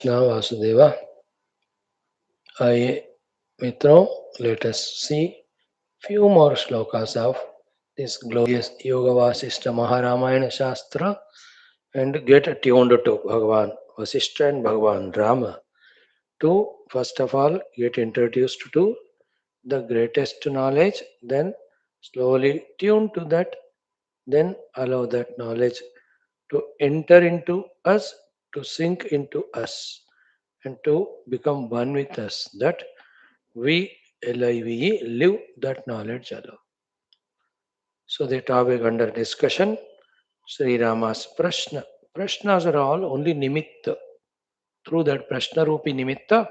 Now, Vasudeva, I, Mitro, let us see few more slokas of this glorious Yoga Vasishtha Maharamayana Shastra and get tuned to Bhagavan Vasishtha and Bhagavan Rama to first of all get introduced to the greatest knowledge, then slowly tune to that, then allow that knowledge to enter into us, to sink into us, and to become one with us. That we live that knowledge alone. So the topic under discussion, Sri Rama's Prashna. Prashnas are all only nimitta. Through that Prashna Rupi nimitta,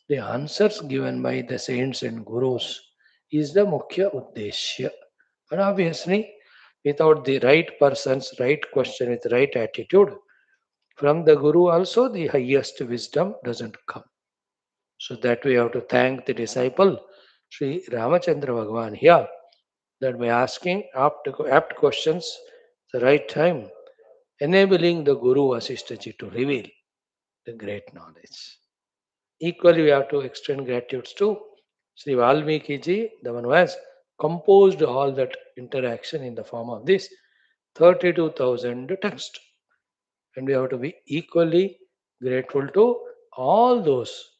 the answers given by the saints and gurus is the Mukhya Uddeshya. And obviously, without the right person's right question with right attitude, from the Guru also the highest wisdom doesn't come. So that we have to thank the disciple, Sri Ramachandra Bhagavan here, that by asking apt questions at the right time, enabling the Guru Vasishthaji to reveal the great knowledge. Equally, we have to extend gratitude to Sri Valmiki ji, the one who has composed all that interaction in the form of this 32,000 text. And we have to be equally grateful to all those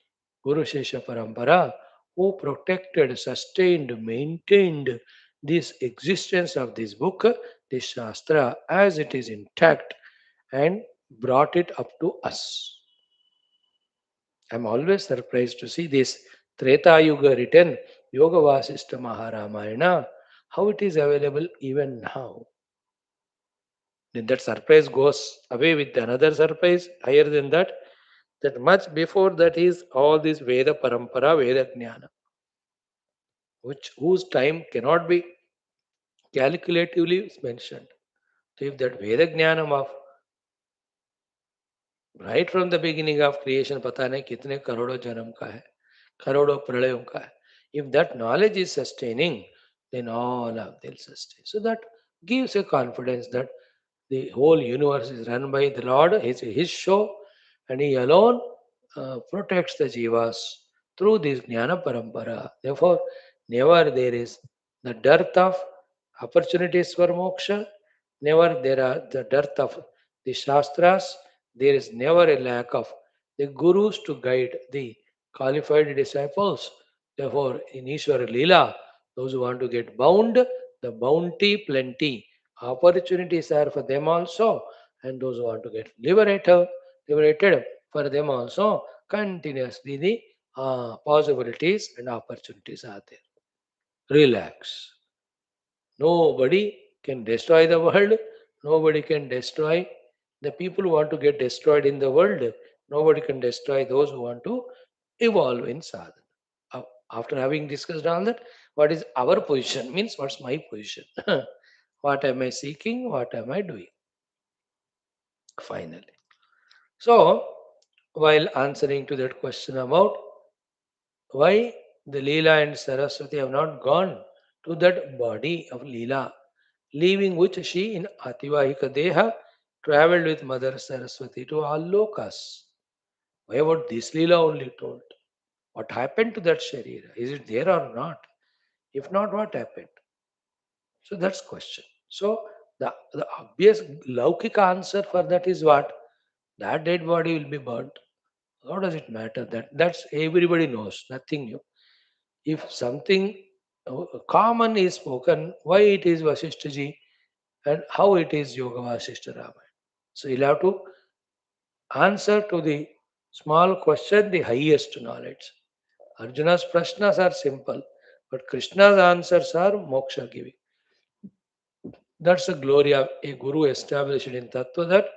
Guru Shesha Parampara who protected, sustained, maintained this existence of this book, this Shastra, as it is intact and brought it up to us. I'm always surprised to see this Treta Yuga written Yoga Vasishtha Maharamayana, how it is available even now. Then that surprise goes away with another surprise higher than that. That much before that is all this Veda Parampara, Veda Jnana, which whose time cannot be calculatively mentioned. So if that Veda Jnanam of right from the beginning of creation, पता नहीं कितने करोड़ों जन्म का है, करोड़ों प्रलयों का है. If that knowledge is sustaining, then all of they'll sustain. So that gives a confidence that the whole universe is run by the Lord, his show, and He alone protects the jivas through this jnana parampara. Therefore, never there is the dearth of opportunities for moksha, never there are the dearth of the shastras, there is never a lack of the gurus to guide the qualified disciples. Therefore, in Ishwara Leela, those who want to get bound, the bounty plenty. Opportunities are for them also, and those who want to get liberated for them also, continuously the possibilities and opportunities are there. Relax. Nobody can destroy the world. Nobody can destroy the people who want to get destroyed in the world. Nobody can destroy those who want to evolve in sadhana. After having discussed all that, what is our position? Means what's my position? What am I seeking? What am I doing? Finally. So, while answering to that question about why the Leela and Saraswati have not gone to that body of Leela, leaving which she in Ativahika Deha traveled with Mother Saraswati to all lokas. Why about this Leela only told? What happened to that Sharira? Is it there or not? If not, what happened? So that's question. So the obvious Laukika answer for that is what? That dead body will be burnt. How does it matter? That's everybody knows, nothing new. If something common is spoken, why it is Vasishthaji and how it is Yoga Vasishtha Ramayana. So you'll have to answer to the small question the highest knowledge. Arjuna's prashnas are simple, but Krishna's answers are moksha giving. That's the glory of a guru established in Tattva that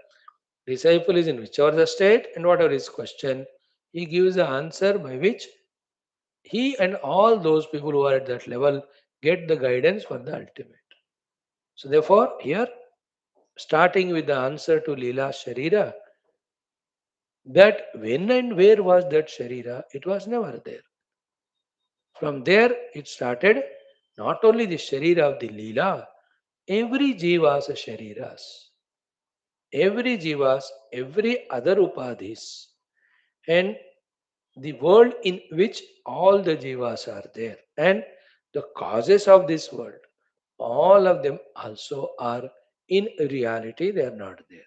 disciple is in whichever the state and whatever his question, he gives the answer by which he and all those people who are at that level get the guidance for the ultimate. So therefore, here starting with the answer to Leela Sharira, that when and where was that Sharira, it was never there. From there it started not only the Sharira of the Leela, every jiva's Shariras, every jivas, every other upadhis, and the world in which all the jivas are there, and the causes of this world, all of them also are in reality, they are not there.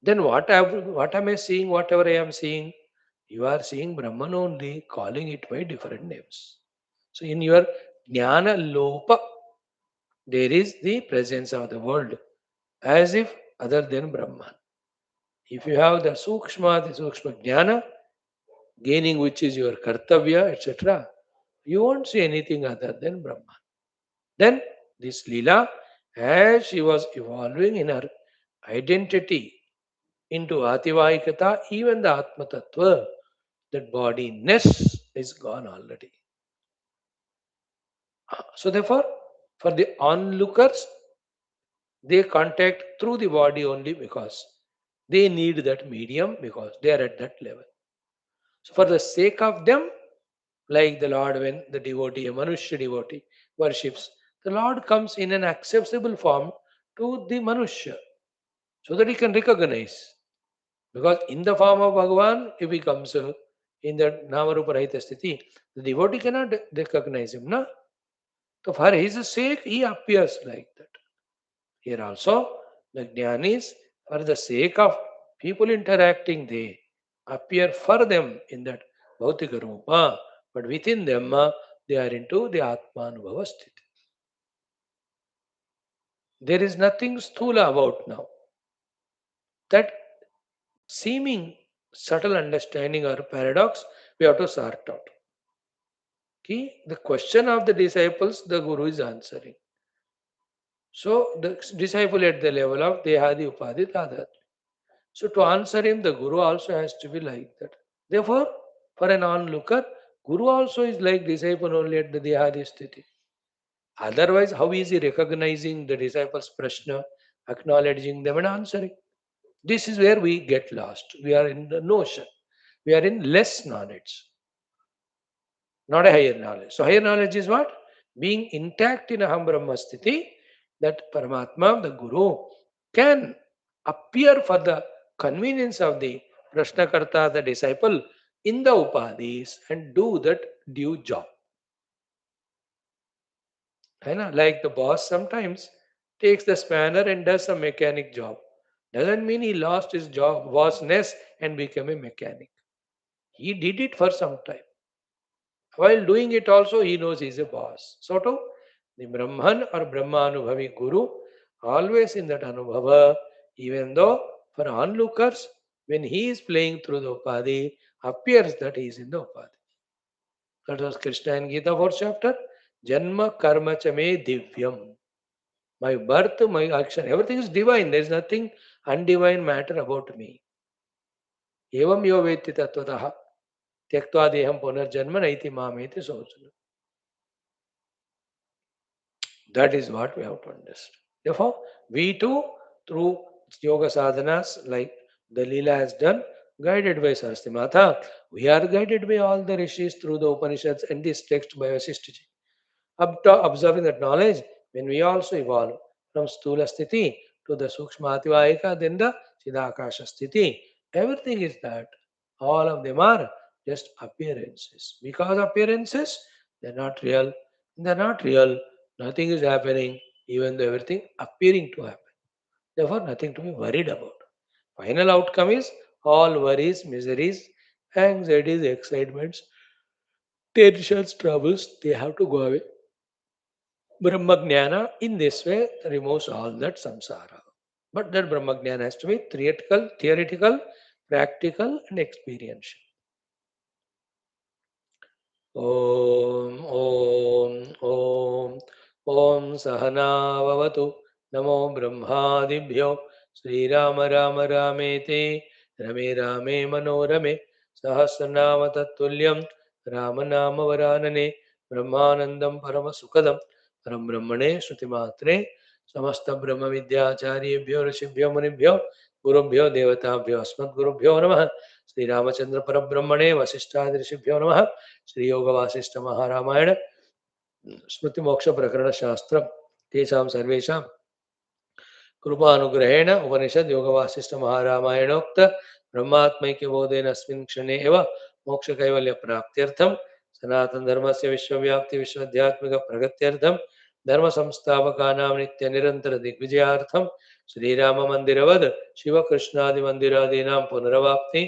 Then what am I seeing? Whatever I am seeing, you are seeing Brahman only, calling it by different names. So in your jnana lopa, there is the presence of the world as if other than Brahman. If you have the sukshma jnana, gaining which is your kartavya, etc., you won't see anything other than Brahman. Then this Leela, as she was evolving in her identity into Ativaikata, even the Atma Tattva, that bodiness is gone already. So therefore, for the onlookers, they contact through the body only because they need that medium because they are at that level. So for the sake of them, like the Lord, when the devotee, a Manushya devotee, worships, the Lord comes in an accessible form to the Manushya so that he can recognize. Because in the form of Bhagavan, if he comes in the Namarupa Rahita Sthiti, the devotee cannot recognize him. No? So for his sake, he appears like that. Here also, the Jnanis, for the sake of people interacting, they appear for them in that Bhautika Rupa, but within them, they are into the Atmanubhava Sthiti. There is nothing sthula about now. That seeming subtle understanding or paradox, we have to sort out. The question of the disciples, the Guru is answering. So the disciple at the level of Dehadi Upadhi Tadhat. So to answer him, the Guru also has to be like that. Therefore, for an onlooker, Guru also is like disciple only at the Dehadi Sthiti. Otherwise, how is he recognizing the disciples' prashna, acknowledging them and answering? This is where we get lost. We are in the notion. We are in less knowledge, not a higher knowledge. So higher knowledge is what? Being intact in Aham Brahma Sthiti, that Paramatma, the Guru, can appear for the convenience of the Prashnakarta, the disciple, in the Upadhis and do that due job. Like the boss sometimes takes the spanner and does a mechanic job. Doesn't mean he lost his job, bossness, and became a mechanic. He did it for some time. While doing it also, he knows he is a boss. So too, the Brahman or Brahmanubhavi Guru, always in that Anubhava, even though for onlookers, when he is playing through the Upadhi, appears that he is in the Upadhi. That was Krishna in Gita 4th chapter. Janma karma chame divyam. My birth, my action, everything is divine. There is nothing undivine matter about me. Evam yo veti tattvataha. Tyaktva deham punarjanma naiti mameti sochana. That is what we have to understand. Therefore, we too, through yoga sadhanas like the Leela has done, guided by Saraswati Mata, we are guided by all the rishis through the Upanishads and this text by Vaashishtha. Observing that knowledge, when we also evolve from Stula Sthiti to the Sukshma Ativayika, then the Chidakasha Sthiti, everything is that. All of them are just appearances. Because appearances, they are not real. They are not real. Nothing is happening, even though everything appearing to happen. Therefore, nothing to be worried about. Final outcome is all worries, miseries, anxieties, excitements, tensions, troubles, they have to go away. Brahmagnana in this way removes all that samsara. But that Brahmagnana has to be theoretical, practical, and experiential. Om Om Om Sahana Vavatu Namo Brahmadibhyo Sri Rama Rama Ramete Rame Rame Manorame Sahasranama Tattulyam Ramanama Varanane Brahmanandam Paramasukadam Param Brahmane Shrutimatre Samasta Brahma Vidyacharibhyo Rishibhyo Munibhyo Gurubhyo Devatabhyo Asmat Gurubhyo Namaha Sri Ramachandra Parabrahmane Vaashishtha Rishibhyo Namaha Sri Yoga Vaashishtha Maha Ramayana Smriti Moksha Prakarana Shastram Tesam Sarvesham Krupa Anugrahena Upanishad Yoga Vaashishtha Maha Ramayana Ukta ब्रह्मात्मैक्यबोधेन अस्मिन् क्षणे एव मोक्षकैवल्यप्राप्त्यर्थं सनातनधर्मस्य विश्वव्याप्ति विश्वाध्यात्मिकप्रगत्यर्थं धर्मसंस्थापकानां नित्यनिरन्तरदिग्विजयार्थं श्रीराममन्दिरवद् शिवकृष्णादिमन्दिरादीनां पुनरवाप्ति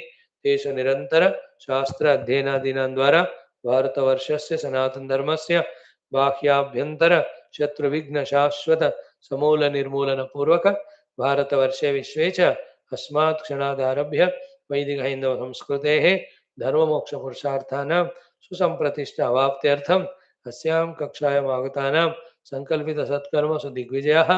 तेषु निरन्तर शास्त्र अध्ययनादीनां द्वारा भारतवर्षस्य सनातनधर्मस्य बाह्याभ्यन्तर शत्रुविघ्न शाश्वत समूल निर्मूलन पूर्वक भारतवर्षे विश्वे च अस्मात् क्षणादारभ्य वैदिक हैंदव संस्कृतेः धर्ममोक्षपुरुषार्थानां सुसंप्रतिष्ठा अवाप्त्यर्थम् अस्यां कक्षायाम् आगतानां संकल्पितसत्कर्मसु दिग्विजयाः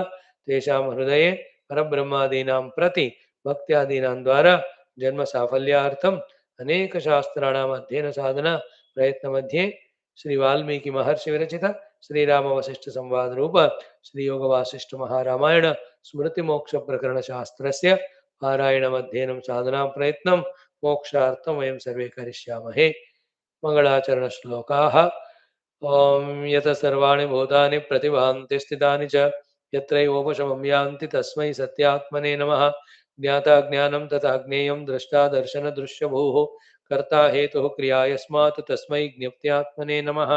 तेषां हृदये परब्रह्मादीनां प्रति भक्त्यादीनां द्वारा जन्म साफल्यार्थम् अनेक शास्त्राणाम् अध्ययन साधना प्रयत्न मध्ये श्री वाल्मीकि महर्षि विरचित श्रीराम वशिष्ठ संवाद रूप श्री योग वासिष्ठ महारामायण स्मृति मोक्ष प्रकरण शास्त्रस्य पारायणम् अध्ययनं साधनां प्रयत्नं मोक्षार्थं वयं सर्वे करिष्यामहे। मंगलाचरण श्लोकाः। ओम यत सर्वाणि भूतानि प्रतिभान्ति स्थितानि च यत्रैवोपशमं यान्ति तस्मै सत्यात्मने नमः। ज्ञाता ज्ञानं तथा ज्ञेयं द्रष्टा दर्शन दृश्यभूः कर्ता हेतुः क्रिया यस्मात् तस्मै ज्ञप्त्यात्मने नमः।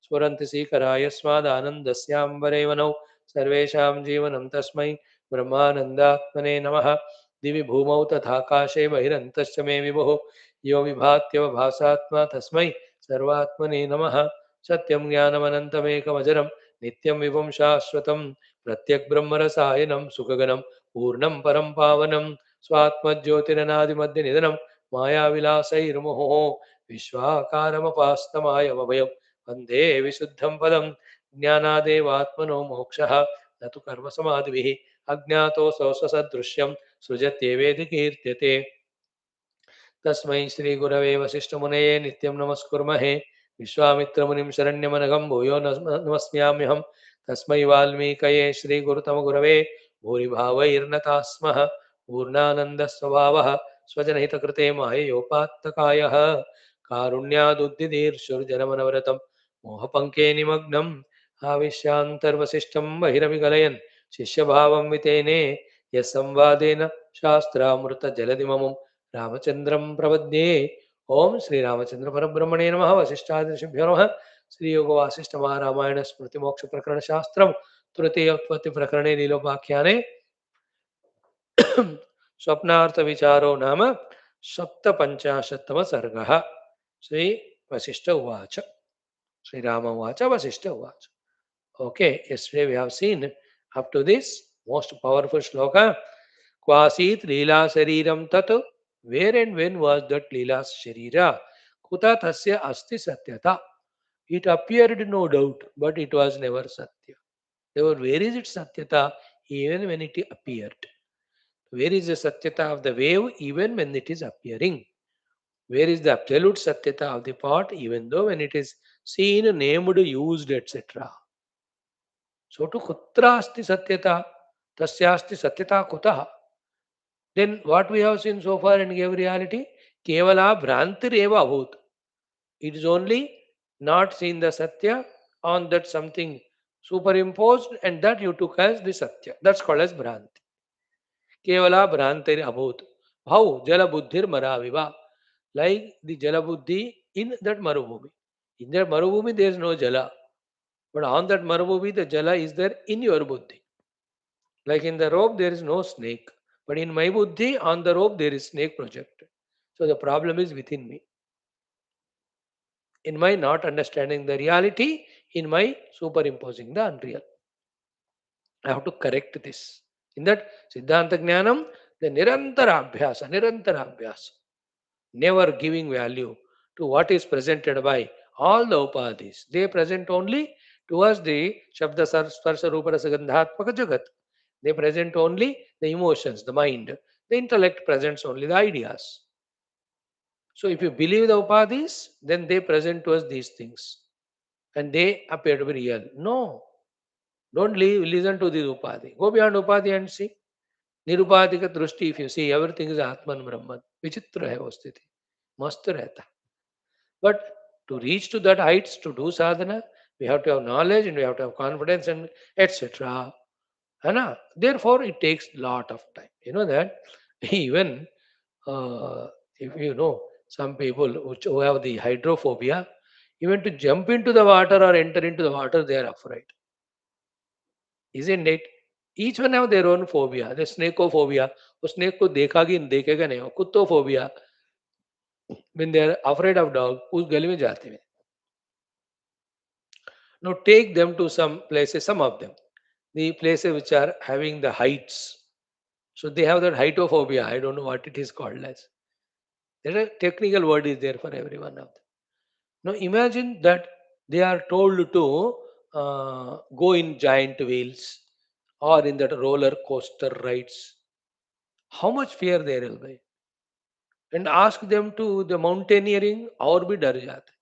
स्फुरन्ति सीकरा यस्मादानन्दस्याम्बरेवनौ सर्वेषां जीवनं तस्मै ब्रह्मानन्दात्मने नमः। दिवि भूमौ तथाकाशे बहिरन्तश्च मे विभुः यो विभात्यवभासात्मा तस्मै सर्वात्मने नमः। सत्यं ज्ञानमनन्तमेकमजरं नित्यं विभुं शाश्वतं प्रत्यग्ब्रह्मरसायनं सुखगनं पूर्णं परं पावनं स्वात्मज्योतिरनादिमध्यनिधनं मायाविलासैर्मुहुः विश्वाकारमपास्तमायमभयं वन्दे विशुद्धं पदं। ज्ञानादेवात्मनो मोक्षः न तु कर्मसमाधिभिः अज्ञातोऽसौ स्वसदृश्यं सृजत्येवेति कीर्त्यते। तस्मै श्रीगुरवे वसिष्ठमुनये नित्यं नमस्कुर्महे। विश्वामित्रमुनिं शरण्यमनघं भूयो नमस्याम्यहं। तस्मै वाल्मीकये श्रीगुरुतमगुरवे भूरिभावैर्नताः स्मः। पूर्णानन्दस्वभावः स्वजनहितकृते माययोपात्तकायः कारुण्यादुद्दिदीर्षुर्जनमनवरतं मोहपङ्के निमग्नम् आविश्यान्तर्वसिष्ठं बहिरविगलयन् शिष्यभावं वितेने यस्संवादेन शास्त्रामृतजलधिममुं रामचंद्रं प्रपद्ये। ओम श्री रामचंद्र परब्रह्मणे नमः। वशिष्ठादिऋषिभ्यो नमः। श्री योग वासिष्ठ महारामायण स्मृति मोक्ष प्रकरण शास्त्रम तृतीय उत्पत्ति प्रकरणे लीलोपाख्याने स्वप्नार्थ विचारो नाम सप्तपञ्चाशत्तम सर्गः। श्री वशिष्ठ उवाच श्रीराम उवाच वशिष्ठ उवाच। Okay, yesterday we have seen up to this most powerful shloka. Kwasit Leela Shariram Tat. Where and when was that Leela Sharira? Kuta Tasya Asti Satyata. It appeared no doubt, but it was never Satya. Therefore, where is it Satyata even when it appeared? Where is the Satyata of the wave even when it is appearing? Where is the absolute Satyata of the pot even though when it is seen, named, used, etc.? So to kutra asti satyata, tasyasti satyata kutah. Then what we have seen so far and gave reality, kevala bhrantir eva abhut. It is only not seen the satya on that something superimposed and that you took as the satya. That's called as bhranti. Kevala bhrantir abhut. How? Jala buddhir maraviva. Like the jala buddhi in that marubhumi. In that marubhumi there is no jala. But on that marubhumi the jala is there in your buddhi. Like in the rope, there is no snake. But in my buddhi, on the rope, there is snake projected. So the problem is within me. In my not understanding the reality, in my superimposing the unreal. I have to correct this. In that Siddhanta Jnanam, the Nirantara Abhyasa, never giving value to what is presented by all the upadhis. They present only towards the Shabda Sparsha Rupa Rasa Gandhatmaka Jagat. They present only the emotions, the mind. The intellect presents only the ideas. So if you believe the upadhis, then they present to us these things. And they appear to be real. No. Don't listen to this upadhi. Go beyond upadhi and see. Nirupadhika drushti, if you see, everything is Atman Brahman. Vichitra hai wo sthiti. Mast rehta. But to reach to that heights, to do sadhana, we have to have knowledge and we have to have confidence and etc. Therefore, it takes lot of time. You know that even Uh, if you know, some people who have the hydrophobia, even to jump into the water or enter into the water, they are afraid, isn't it? Each one have their own phobia. The snakeophobia, वो snake को देखेगा नहीं, कुत्तोफोबिया, when they are afraid of dog, उस गली में जाते हैं. Now take them to some places, some of them, the places which are having the heights. So they have that heightоphobia. I don't know what it is called as. There a technical word is there for every one of them. Now imagine that they are told to go in giant wheels or in that roller coaster rides. How much fear there will be? And ask them to the mountaineering और भी डर जाते हैं.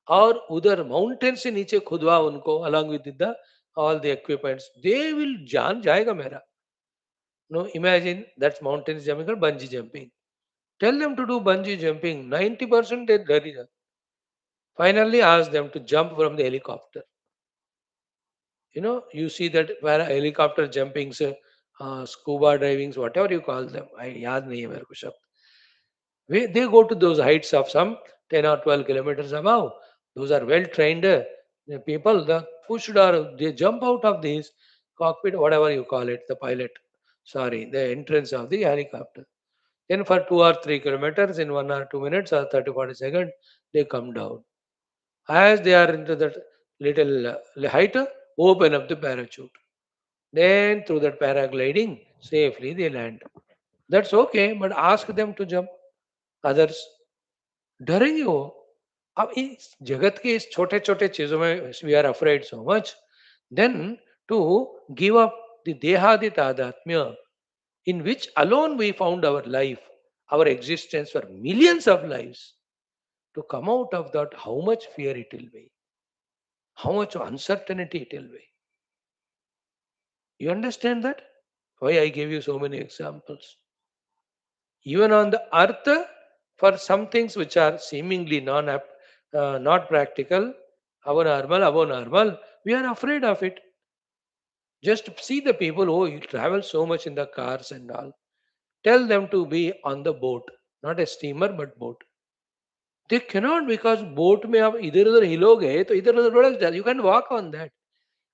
और उधर mountain से नीचे खुदवा उनको along with the all the equipments, they will जान जाएगा मेरा. No, imagine that's mountain jumping or bungee jumping. Tell them to do bungee jumping. 90% they डर ही जाते. Finally, ask them to jump from the helicopter. You see that para helicopter jumpings, scuba divings, whatever you call them. I याद नहीं है मेरे को शब्द. They go to those heights of some 10 or 12 kilometers above. Those are well trained people. The pushed or they jump out of this cockpit, whatever you call it, the pilot. Sorry, the entrance of the helicopter. Then for 2 or 3 kilometers in 1 or 2 minutes or 30 40 seconds, they come down. As they are into that little height, open up the parachute. Then through that paragliding, safely they land. That's okay, but ask them to jump. Others डरेंगे वो. अब इस जगत के इस छोटे छोटे चीजों में we are afraid so much. Then to give up the देहादि तादात्म्य in which alone we found our life, our existence for millions of lives, to come out of that, how much fear it will be, how much uncertainty it will be. You understand that? Why I gave you so many examples? Even on the earth, for some things which are seemingly not practical, above normal, we are afraid of it. Just see the people who travel so much in the cars and all. Tell them to be on the boat, not a steamer but boat. They cannot because boat में आप इधर उधर हिलोगे तो इधर उधर भड़क जाते. You can walk on that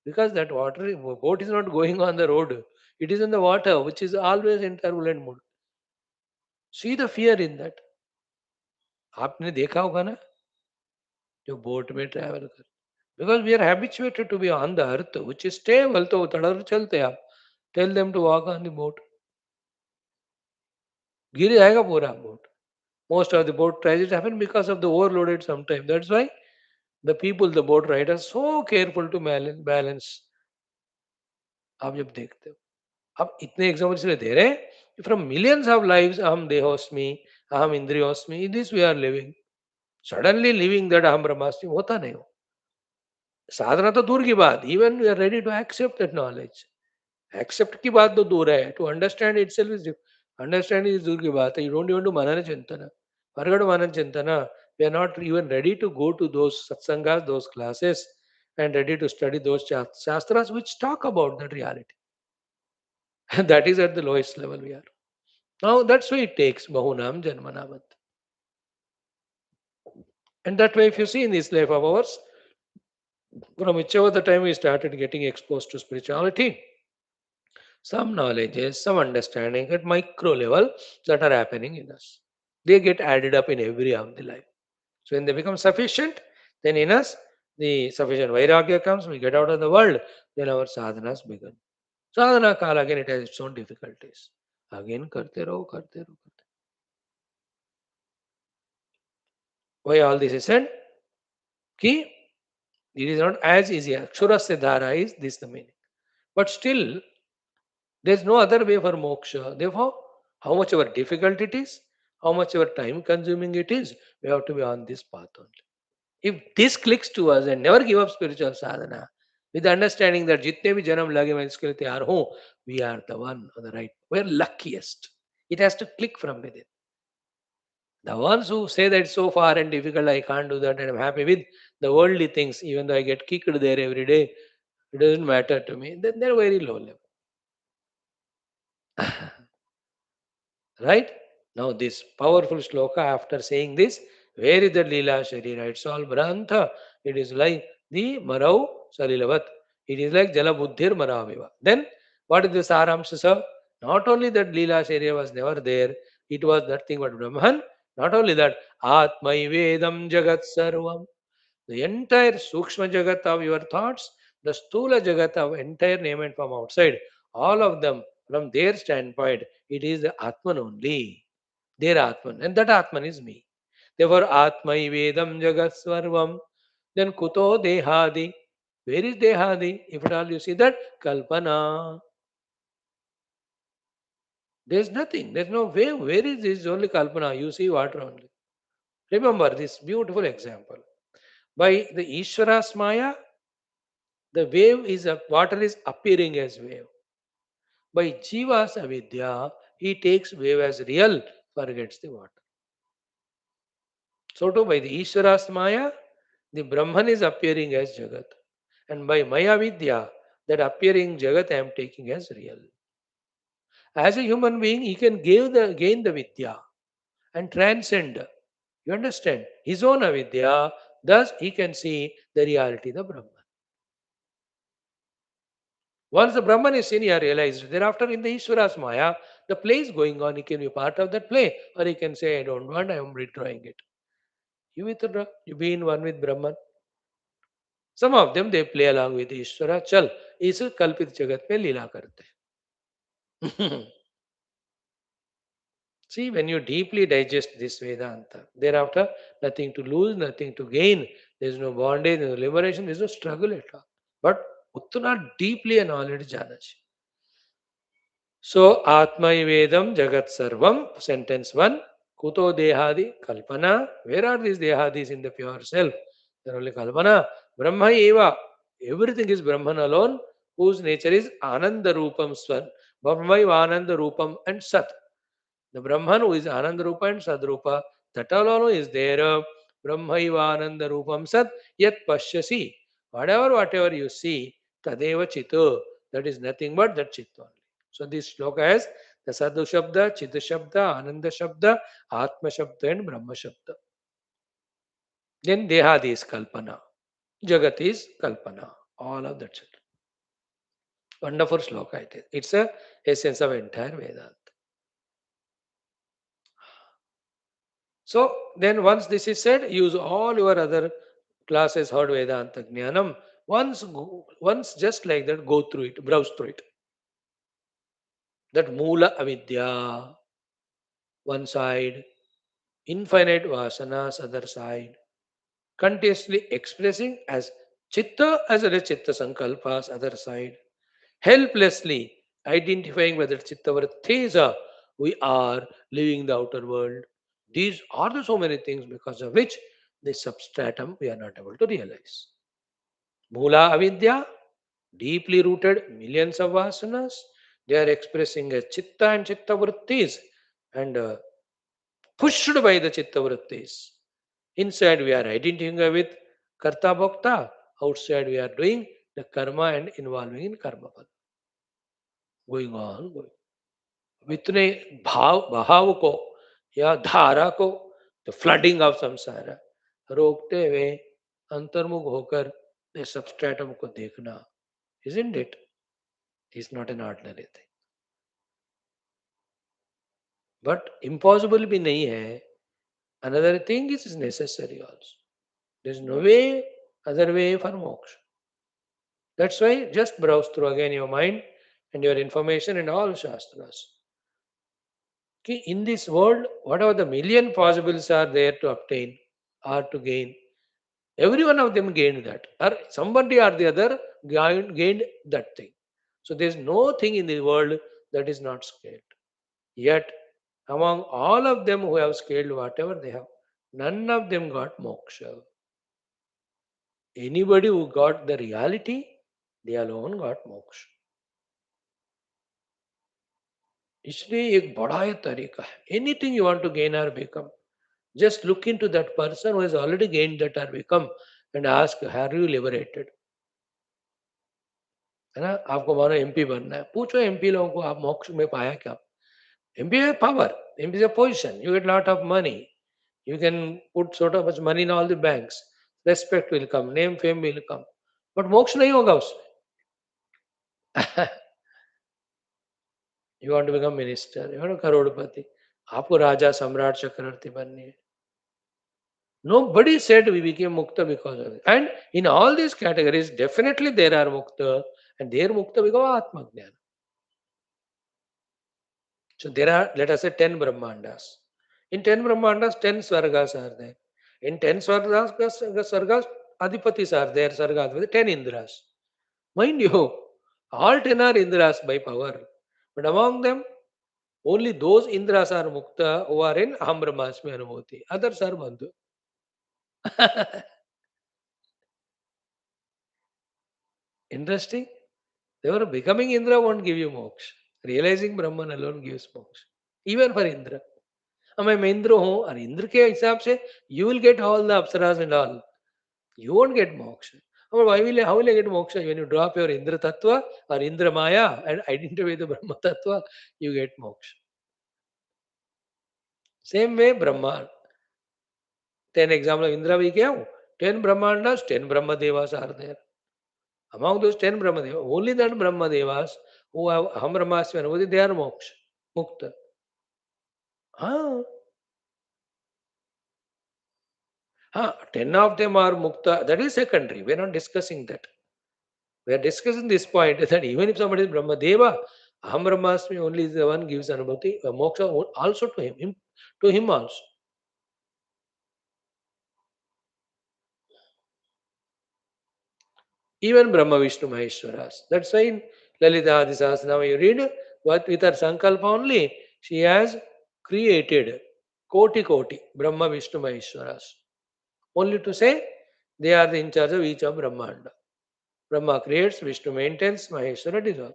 because that boat is not going on the road. It is in the water, which is always in turbulent mode. See the fear in that. आपने देखा होगा ना जो बोट में travel कर. Because we are habituated to be on the earth, which is stable, तो तड़र चलते आप. Tell them to walk on the boat. गिर जाएगा पूरा boat. Most of the boat tragedies happen because of the overloaded sometimes. That's why the people, the boat riders, so careful to balance. आप जब देखते हो, अब इतने एग्जाम्पल इसलिए दे रहे हैं फ्रॉम मिलियंस ऑफ लाइव्स. अहम देहोस्मि, अहम इंद्रियोस्मि, in this we are living. Suddenly living that अहम ब्रह्मास्मि होता नहीं हो. साधना तो दूर की बात. Even we are ready to accept that knowledge. Accept की बात तो दूर है. To understand itself is understand is दूर की बात है. यू डोंट इवन टू मनन चिंतन. Forget Manan Chintana. We are not even ready to go to those satsangas, those classes, and ready to study those shastras which talk about that reality. And that is at the lowest level we are. Now that's why it takes Bahunam Janmanavat. And that way, if you see in this life of ours, from whichever the time we started getting exposed to spirituality, some knowledges, some understanding at micro level that are happening in us. They get added up in every of the life. So when they become sufficient, then in us the sufficient vairagya comes, we get out of the world, then our sadhanas begin. Sadhana kala again it has its own difficulties. Again karte raho, karte raho, karte. Why all this is said? Ki it is not as easy. Akshurasya dhara is this the meaning. But still, there is no other way for moksha. Therefore, how much ever difficult it is, how much ever time consuming it is, we have to be on this path only. If this clicks to us and never give up spiritual sadhana, with the understanding that jitne bhi janam lage main iske liye tayar hoon, we are the one on the right. We are luckiest. It has to click from within. The ones who say that it's so far and difficult, I can't do that, and I'm happy with the worldly things, even though I get kicked there every day, it doesn't matter to me, then they're very low level. Right? Now, this powerful sloka, after saying this, where is the Leela Sharira? It's all Brantha. It is like the Marau Salilavat. It is like Jalabuddhir Maraviva. Then, what is the Saramsha, sir? Not only that Leela Sharira was never there, it was that thing what Brahman. Not only that, Atmai Vedam Jagat Sarvam. The entire Sukshma Jagat of your thoughts, the Stula Jagat of entire name and from outside, all of them, from their standpoint, it is the Atman only. Their Atman. And that Atman is me. Therefore, Atmai Vedam Jagat Sarvam. Then Kuto Dehadi. Where is Dehadi? If at all you see that, Kalpana. There's nothing. There's no wave. Where is this? Only Kalpana. You see water only. Remember this beautiful example. By the Ishvara's Maya, the wave is water is appearing as wave. By Jiva's avidya, he takes wave as real, forgets the water. So too by the Ishvara's Maya, the Brahman is appearing as Jagat. And by Maya Vidya, that appearing Jagat I am taking as real. As a human being, he can gain the Vidya and transcend. You understand? His own avidya, thus he can see the reality, the Brahman. Once the Brahman is seen, he realized. Thereafter, in the Ishvara's Maya, the play is going on. He can be part of that play, or he can say, I don't want, I am withdrawing it. You withdraw, you be in one with Brahman. Some of them, they play along with Ishvara. Chal, इस कल्पित जगत में लीला करते हैं. See, when you deeply digest this Vedanta, thereafter, nothing to lose, nothing to gain. There is no bondage, no liberation, there is no struggle at all. But उतना deeply knowledge जाना चाहिए. So, Atmaivedam Jagat Sarvam, sentence 1. Kuto Dehadi Kalpana. Where are these Dehadis in the pure self? They're only Kalpana. Brahma Eva. Everything is Brahman alone, whose nature is Ananda Rupam Swan. Brahma Ananda Rupam and Sat. The Brahman who is Ananda Rupa and Sadrupa, that alone is there. Brahmaiva Ananda Rupam Sat Yat Pashyasi. Whatever you see, Tadeva Chitta. That is nothing but that Chitta only. So this shloka has the Sadhu Shabda, Chitta Shabda, Ananda Shabda, Atma Shabda and Brahma Shabda. Then Dehadi is Kalpana. Jagat is Kalpana. All of that. Wonderful shloka it is. It's a essence of entire Vedanta. So then once this is said, use all your other classes heard Vedanta Jnanam. Once just like that, go through it, browse through it. That Mula Avidya, one side, infinite Vasanas, other side, continuously expressing as Chitta as well as Chitta Sankalpas, other side, helplessly identifying whether Chitta Vrittesa we are living the outer world. These are the so many things because of which the substratum we are not able to realize. Mula Avidya, deeply rooted millions of vasanas, they are expressing a chitta and chitta vrittis and pushed by the chitta vrittis. Inside we are identifying with karta bhakta, outside we are doing the karma and involving in karma. Going on, going. इतने भाव को या धारा को the flooding of संसार रोकते हुए अंतर्मुख होकर सबस्ट्रेटम को देखना isn't it is not an ordinary thing but impossible भी नहीं है another thing is necessary also there is no way other way for moksha that's why just browse through again your mind and your information and all shastras in this world, whatever the million possibles are there to obtain or to gain, every one of them gained that. Or somebody or the other gained that thing. So there is no thing in the world that is not scaled. Yet, among all of them who have scaled whatever they have, none of them got moksha. Anybody who got the reality, they alone got moksha. इसलिए एक बड़ा ही तरीका है anything you want to gain और become just look into that person who has already gained that or become and ask are you liberated है ना आपको मानो एमपी बनना है पूछो एमपी लोगों को आप मोक्ष में पाया क्या MP is power. MP is a position. You get lot of money. You can put sort of much money in all the banks. Respect will come. Name, fame will come. But मोक्ष नहीं होगा उसमें. You want to become minister. You want to करोड़पति. आपको राजा सम्राट चक्रवर्ती बननी है. Nobody said we became mukta because of it. And in all these categories, definitely there are mukta, and their mukta because Atma Jnana. So there are, let us say, 10 Brahmandas. In 10 Brahmandas, 10 Swargas are there. In 10 Swargas, Adipatis are there, Sargas, with 10 Indras. Mind you, all 10 are Indras by power. But among them, only those Indras are mukta who are in Aham Brahmasmi Anubhuti. Others are Bandhu. Interesting. They were becoming Indra won't give you moksha. Realizing Brahman alone gives moksha. Even for Indra. अब मैं इंद्र हूँ और इंद्र के हिसाब से you will get all the apsaras and all. You won't get moksha. But how will I get moksha? When you drop your Indra tattva or Indra Maya and identify the Brahma tattva, you get moksha. Same way Brahma. 10 example of Indra we gave. 10 Brahmandas, 10 Brahma Devas are there. Among those 10 Brahma Devas, only that Brahma Devas who have Aham Brahmasmi Anubhuti, they are moksha, mukta. Ah, 10 of them are mukta. That is secondary. We are not discussing that. We are discussing this point that even if somebody is Brahma Deva, Aham Brahmasmi only is the one gives Anubhuti, moksha also to him, to him also. Even Brahma Vishnu Maheshwaras. That's why in Lalita Adi Sahasranama you read, what with her Sankalpa only, she has created Koti Brahma Vishnu Maheshwaras. Only to say they are in charge of each of Brahmanda. Brahma creates, Vishnu maintains, Maheshwara dissolves.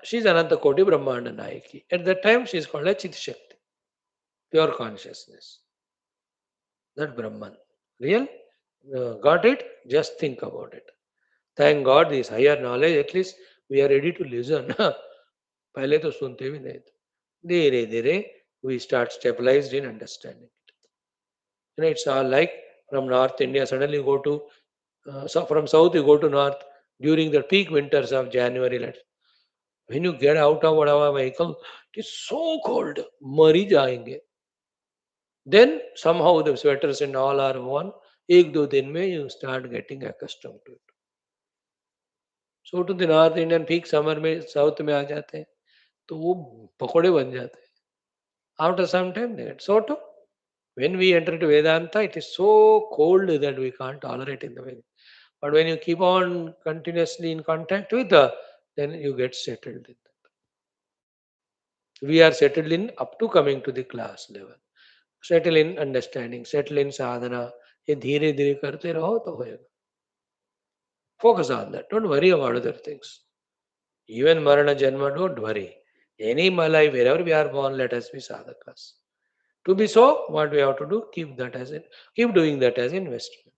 She is Ananta Koti Brahmanda Nayaki. At that time she is called a Chit Shakti, pure consciousness. That Brahman. Real? Got it? Just think about it. Thank God this higher knowledge, at least we are ready to listen. पहले तो सुनते भी नहीं थे. धीरे धीरे we start stabilized in understanding it. It's all like from North India, suddenly you go to, so from South you go to North during the peak winters of January. When you get out of whatever vehicle, it is so cold. मरी जाएंगे. Then somehow the sweaters and all are one. एक दो दिन में you start getting accustomed to it. So to the North Indian peak summer में South में आ जाते हैं तो वो पकोड़े बन जाते हैं. After some time they get so too. When we enter to Vedanta, it is so cold that we can't tolerate in the way. But when you keep on continuously in contact with then you get settled in that. We are settled in up to coming to the class level. Settle in understanding, settle in sadhana. ये धीरे धीरे करते रहो तो होएगा. Focus on that. Don't worry about other things. Even marana janma, don't worry. Any life, wherever we are born, let us be sadhakas. To be so, what we have to do, keep doing that as investment.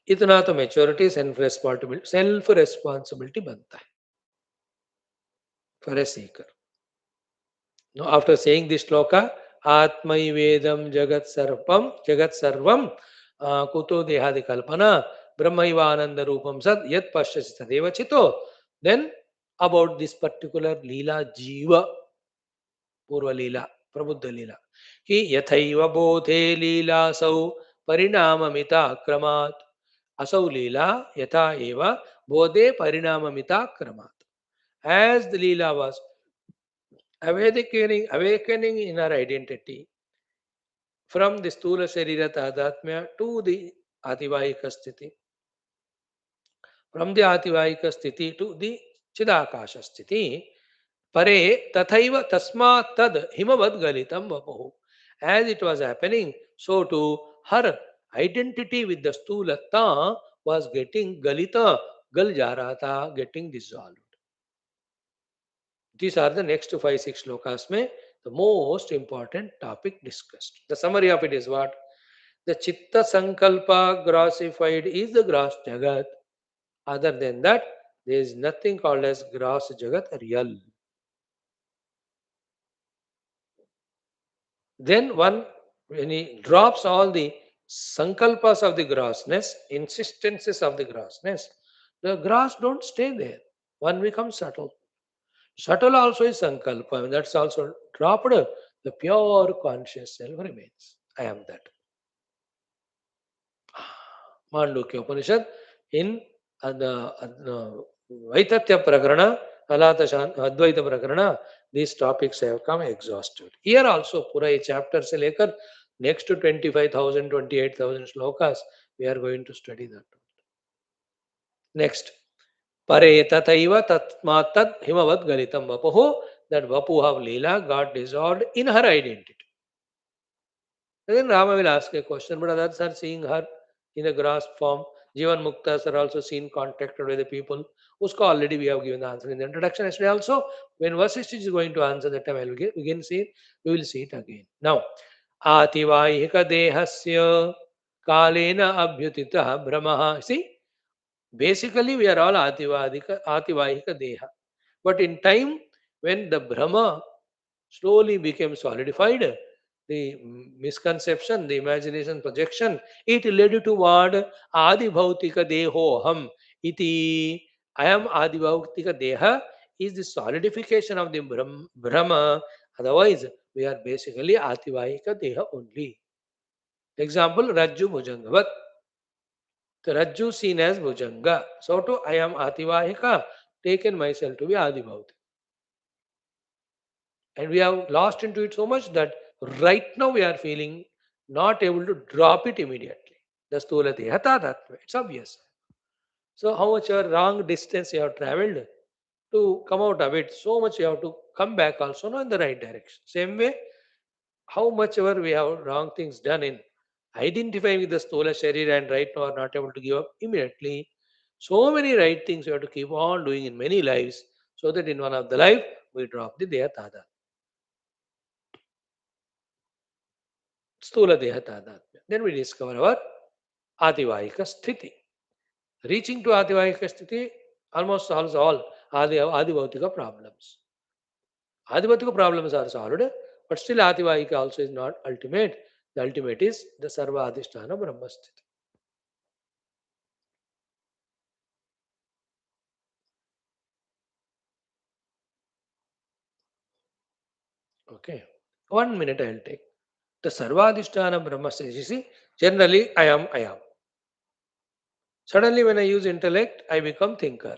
इतना तो maturity self responsibility बनता है for a seeker. Now, after saying this shloka, Atmaivedam Jagat Sarvam Kuto Dehadi Kalpana Brahmaivananda Rupam Sad Yat Pashyasi Tadeva Chito. Then about this particular Leela Jiva, Purva Leela, Prabuddha Leela. Ki Yathaiva Bodhe Leela Sau Parinamamita Kramat. Asau Leela Yatha Eva Bodhe Parinamamita Kramat. As the Leela was awakening in our identity from the Stula Sharira Tadatmya to the Ativahika Sthiti, from the Ativahika Sthiti to the Chidakasha Sthiti, Pare Tathaiva Tasma Tad Himavad Galitam Vapahu. As it was happening, so too her identity with the Stulata was getting Galita, Gal Jarata, getting dissolved. These are the next 5-6 shlokas mein the most important topic discussed. The summary of it is what? The Chitta Sankalpa grossified is the gross Jagat. Other than that, there is nothing called as gross Jagat real. Then one, when he drops all the sankalpas of the grossness, insistences of the grossness, the gross don't stay there. One becomes subtle. Subtle also is sankalpa, and that's also dropped. The pure conscious self remains. I am that. Mandukya Upanishad in Vaitatya Prakarana, Advaita Prakarana, these topics have come exhausted. Here also, pura a chapter se lekar next to 25,000, 28,000 slokas, we are going to study that. Next, Pare tataiva tatmatad himavad galitam vapuho, that vapu have Leela got dissolved in her identity. Then Rama will ask a question, but others are seeing her in a grass form. Jivan Muktas are also seen contacted by the people. Usko already we have given the answer in the introduction. Yesterday also, when Vaashishtha is going to answer that time, I will again see it. We will see it again. Now, Ativahika Dehasya Kalena Abhyutita Brahmaha. See, basically we are all Ativahika Deha. But in time, when the Brahma slowly became solidified, the misconception, the imagination projection, it led toward Adi Bhautika Dehoham. Iti, I am Adi Bhautika Deha is the solidification of the Brahma. Otherwise, we are basically Ativahika Deha only. Example, Rajju Bhujangavat. The Rajju seen as Bhujanga. So too, I am Ativahika, taken myself to be Adi Bhautika. And we have lost into it so much that right now we are feeling not able to drop it immediately. The stula dehata tattva, it's obvious. So how much a wrong distance you have traveled to come out of it, so much you have to come back also now in the right direction. Same way, how much ever we have wrong things done in identifying with the stula sharira and right now are not able to give up immediately. So many right things we have to keep on doing in many lives so that in one of the life we drop the dehatada. Stula Deha Tadatmya. Then we discover our Ativahika Sthiti. Reaching to Ativahika Sthiti almost solves all Adivautika problems. Adivautika problems are solved, but still Ativahika also is not ultimate. The ultimate is the Sarva Adhisthana Brahmasthiti. Okay. 1 minute I will take. The Sarva Adhisthana Brahmasthiti. You see, generally I am. Suddenly when I use intellect, I become thinker.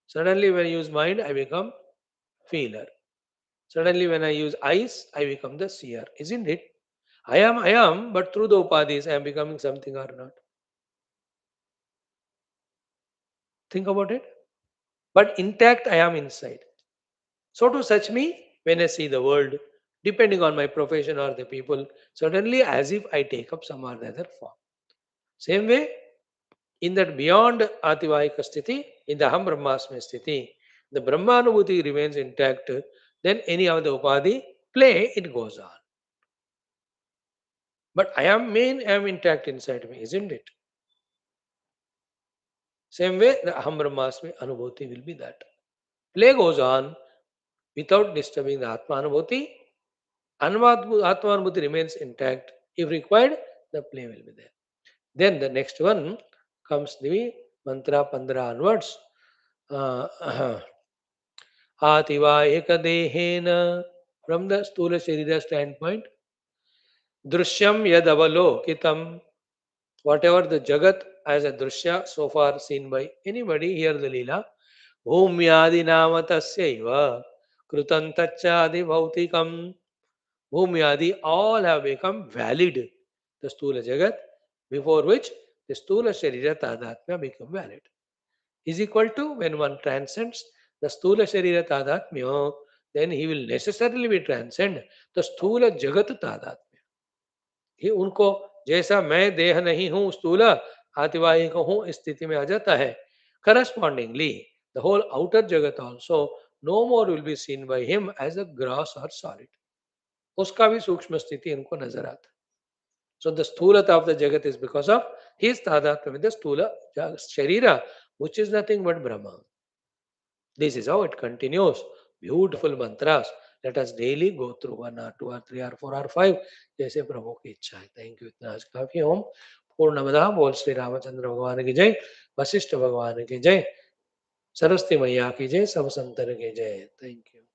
Suddenly when I use mind, I become feeler. Suddenly, when I use eyes, I become the seer, isn't it? I am, but through the upadhis, I am becoming something or not. Think about it. But intact, I am inside. So, to such me, when I see the world, depending on my profession or the people, suddenly as if I take up some or the other form. Same way, in that beyond Ativahika Sthiti, in the Aham Brahmasmi Sthiti, the Brahmanubhuti remains intact, then any of the upadhi play, it goes on. But I am intact inside me, isn't it? Same way, the Aham Brahmasmi Anubhuti will be that. Play goes on without disturbing the Atma Anubhuti. Atma Anubhuti remains intact. If required, the play will be there. Then the next one comes the mantra Pandra onwards. Ativahika Dehena, from the Stula Sharira standpoint, Drishyam Yadavalokitam, whatever the Jagat as a Drishya so far seen by anybody, here the Leela, Bhumyadi Namatasyaiva, Krutantachadi Bhautikam, Bhumyadi, all have become valid. The Stula Jagat, before which the Stula Sharira Tadatmya become valid. Is equal to when one transcends the Stula Sharira Tadatmya, then he will necessarily be transcend the Stula Jagat Tadatmya. ही उनको जैसा मैं देह नहीं हूं स्थूल आतिवाहिक हूं इस स्थिति में आ जाता है करस्पॉन्डिंगली द होल आउटर जगत also no more will be seen by him as a gross और सॉलिड उसका भी सूक्ष्म स्थिति इनको नजर आता है So the stulata of the Jagat is because of his tadatma with the stula Sharira, which is nothing but Brahma. This is how it continues. Beautiful mantras. Let us daily go through 1 or 2 or 3 or 4 or 5. जैसे प्रभु की इच्छा है. Thank you. इतना आज काफी. ओम पूर्णमदा बोल श्री रामचंद्र भगवान की जय. वशिष्ठ भगवान की जय. सरस्वती मैया की जय. सब संतन की जय. Thank you.